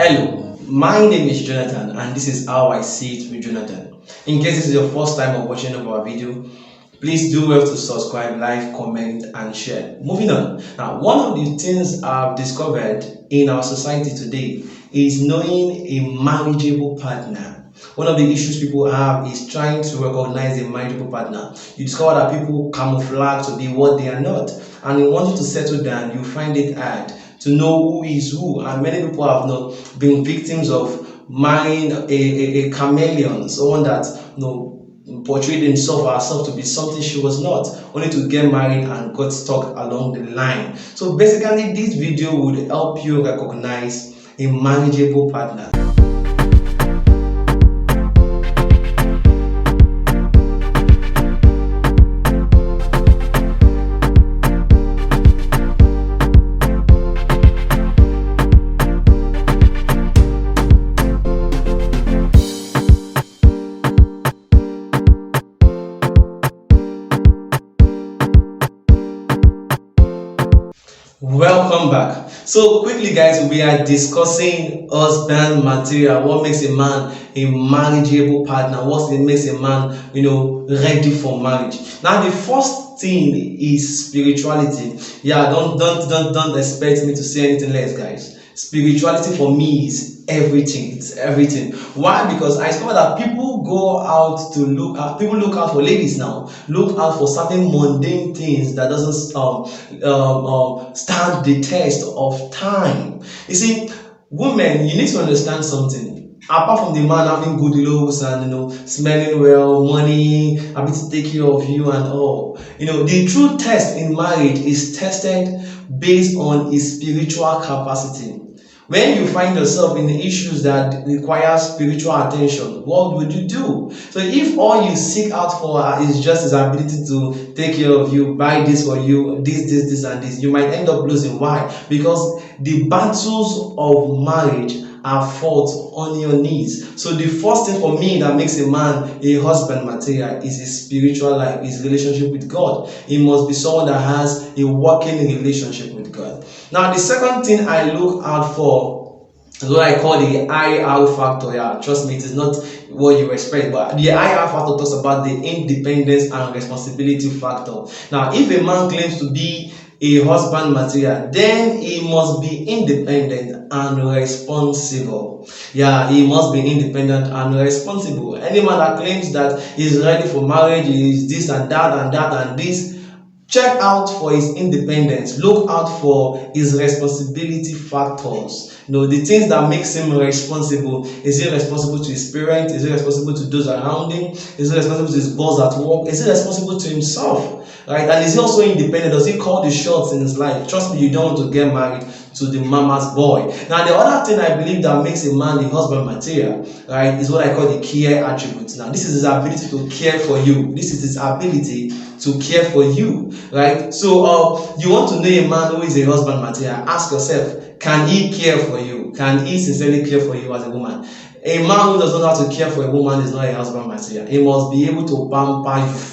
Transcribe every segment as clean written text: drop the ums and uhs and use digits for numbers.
Hello, my name is Jonathan, and this is how I see it with Jonathan. In case this is your first time of watching our video, please do well to subscribe, like, comment, and share. Moving on. Now, one of the things I've discovered in our society today is knowing a marriageable partner. One of the issues people have is trying to recognize a marriageable partner. You discover that people camouflage to be what they are not, and in wanting to settle down, you find it hard to know who is who. And many people have not been victims of marrying a chameleon, someone that portrayed himself or herself to be something she was not, only to get married and got stuck along the line. So basically, this video would help you recognize a marriageable partner. Welcome back. So quickly, guys, we are discussing husband material. What makes a man a marriageable partner? What makes a man ready for marriage? Now, the first thing is spirituality. Yeah, don't expect me to say anything less, guys. Spirituality for me is everything. It's everything. Why? Because I discovered that people go out to look out for ladies now, look out for certain mundane things that doesn't stand the test of time. You see, women, you need to understand something. Apart from the man having good looks and smelling well, money, able to take care of you and all, the true test in marriage is tested based on his spiritual capacity. When you find yourself in issues that require spiritual attention, what would you do? So if all you seek out for is just his ability to take care of you, buy this for you, this, and this, you might end up losing. Why? Because the battles of marriage are fought on your knees. So the first thing for me that makes a man a husband material is his spiritual life, his relationship with God. He must be someone that has a working relationship with God. Now, the second thing I look out for is what I call the IR factor. Yeah, trust me, it is not what you expect, but the IR factor talks about the independence and responsibility factor. Now, if a man claims to be a husband material, then he must be independent and responsible. Yeah, he must be independent and responsible. Any man that claims that he's ready for marriage, is this and that and that and this, check out for his independence. Look out for his responsibility factors. The things that makes him responsible. Is he responsible to his parents? Is he responsible to those around him? Is he responsible to his boss at work? Is he responsible to himself? Right? And is he also independent? Does he call the shots in his life? Trust me, you don't want to get married to the mama's boy. Now, the other thing I believe that makes a man the husband material, right, is what I call the care attributes. Now, this is his ability to care for you. This is his ability to care for you, right? So, you want to know a man who is a husband material, ask yourself, can he care for you? Can he sincerely care for you as a woman? A man who does not know how to care for a woman is not a husband material. He must be able to pamper you.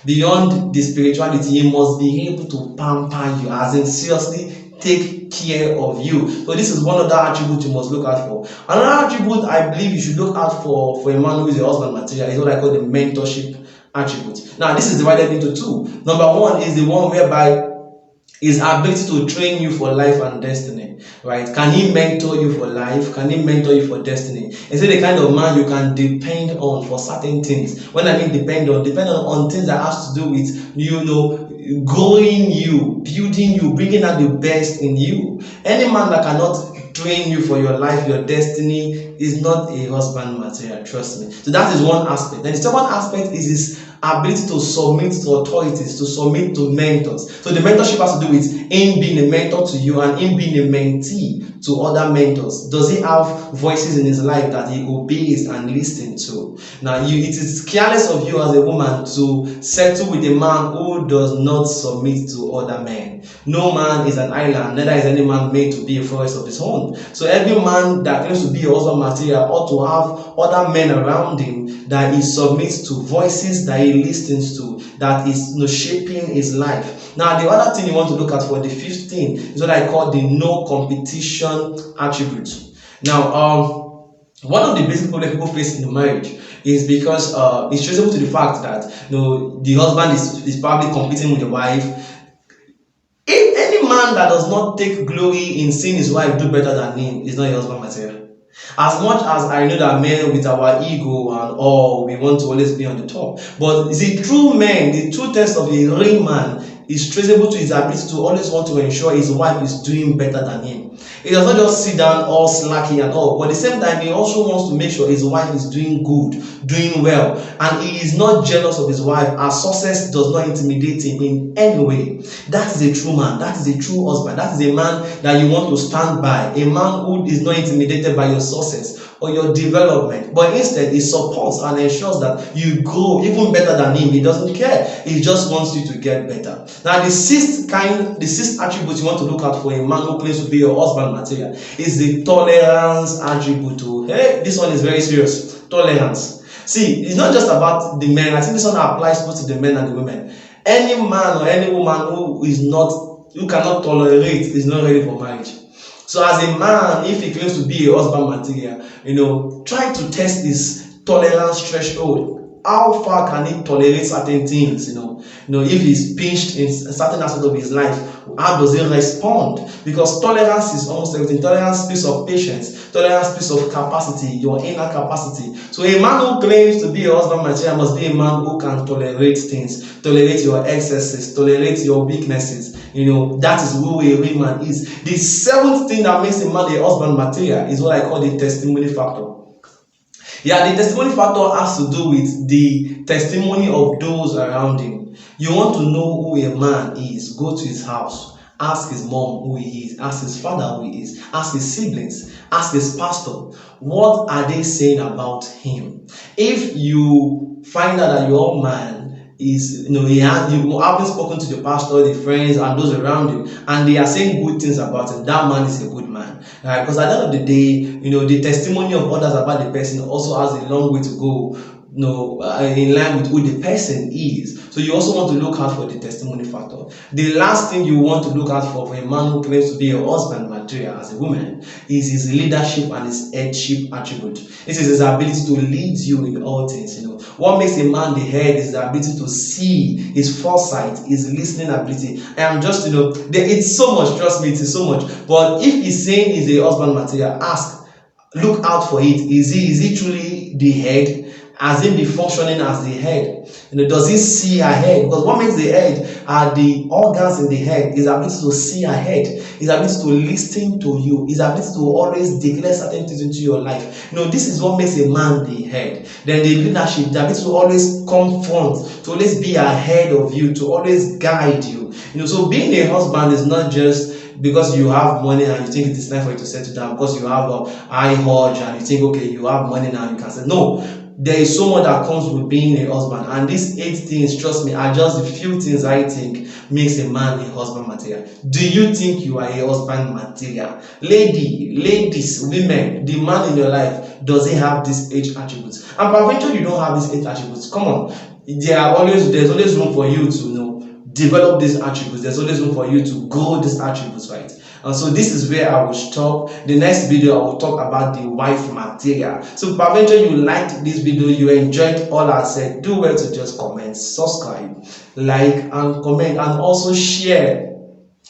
Beyond the spirituality, he must be able to pamper you, as in seriously take care of you. So this is one of the attributes you must look out for. Another attribute I believe you should look out for a man who is a husband material is what I call the mentorship attribute. Now, this is divided into two. Number one is the one whereby his ability to train you for life and destiny, right? Can he mentor you for life? Can he mentor you for destiny? Is he the kind of man you can depend on for certain things? When I mean depend on things that has to do with growing you, building you, bringing out the best in you. Any man that cannot train you for your life, your destiny, is not a husband material, trust me. So that is one aspect. Then the second aspect is his ability to submit to authorities, to submit to mentors. So the mentorship has to do with him being a mentor to you and him being a mentee to other mentors. Does he have voices in his life that he obeys and listens to? Now, it is careless of you as a woman to settle with a man who does not submit to other men. No man is an island, neither is any man made to be a forest of his own. So every man that claims to be a husband material ought to have other men around him that he submits to, voices that he listens to, that is shaping his life. Now, the other thing you want to look at for the fifth thing is what I call the no competition attribute. Now, one of the basic problems people face in marriage is because it's traceable to the fact that the husband is probably competing with the wife. If any man that does not take glory in seeing his wife do better than him is not a husband material. As much as I know that men with our ego and all, we want to always be on the top. But the true man, the true test of a real man is traceable to his ability to always want to ensure his wife is doing better than him. He does not just sit down all slacky and all, but at the same time, he also wants to make sure his wife is doing good, doing well, and he is not jealous of his wife, as success does not intimidate him in any way. That is a true man. That is a true husband. That is a man that you want to stand by. A man who is not intimidated by your success or your development, but instead he supports and ensures that you grow even better than him. He doesn't care. He just wants you to get better. Now, the sixth attribute you want to look out for a man who claims to be your husband material is the tolerance attribute. Hey, this one is very serious. Tolerance. See, it's not just about the men. I think this one applies both to the men and the women. Any man or any woman who cannot tolerate is not ready for marriage. So as a man, if he claims to be a husband material, try to test his tolerance threshold. How far can he tolerate certain things? If he's pinched in a certain aspect of his life, how does he respond? Because tolerance is almost everything. Tolerance speaks of patience. Tolerance speaks of capacity, your inner capacity. So a man who claims to be a husband material must be a man who can tolerate things, tolerate your excesses, tolerate your weaknesses. That is who a real man is. The seventh thing that makes a man a husband material is what I call the testimony factor. Yeah, the testimony factor has to do with the testimony of those around him. You want to know who a man is, go to his house. Ask his mom who he is. Ask his father who he is. Ask his siblings. Ask his pastor. What are they saying about him? If you find out that your man is, you haven't spoken to the pastor, the friends, and those around you, and they are saying good things about him, that man is a good man. Right? Because at the end of the day, the testimony of others about the person also has a long way to go, in line with who the person is. So you also want to look out for the testimony factor. The last thing you want to look out for a man who claims to be a husband material as a woman is his leadership and his headship attribute. This is his ability to lead you in all things. What makes a man the head is the ability to see, his foresight, his listening ability. I am just, it's so much, trust me, it is so much. But if he's saying he's a husband material, look out for it. Is he truly the head? Has he been functioning as the head? Does he see ahead? Because what makes the head are the organs in the head. His ability to see ahead, his ability to listen to you, his ability to always declare certain things into your life. This is what makes a man the head. Then the leadership, the ability to always confront, to always be ahead of you, to always guide you. So being a husband is not just because you have money and you think it is time for you to settle down, because you have a high hodge and you think, okay, you have money now, you can say no. There is so much that comes with being a husband, and these 8 things, trust me, are just the few things I think makes a man a husband material. Do you think you are a husband material? Ladies, women, the man in your life, does he have these 8 attributes? And peradventure you don't have these 8 attributes, come on, there's always room for you to develop these attributes. There's always room for you to grow these attributes, right? And so this is where I will stop. The next video I will talk about the wife material. So peradventure you liked this video, you enjoyed all I said, do well to just comment, subscribe, like and comment, and also share.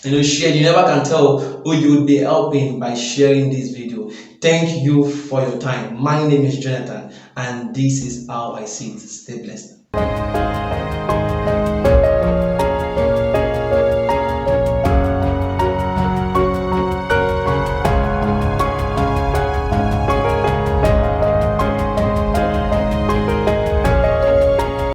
Share. You never can tell who you would be helping by sharing this video. Thank you for your time. My name is Jonathan, and this is how I see it. Stay blessed.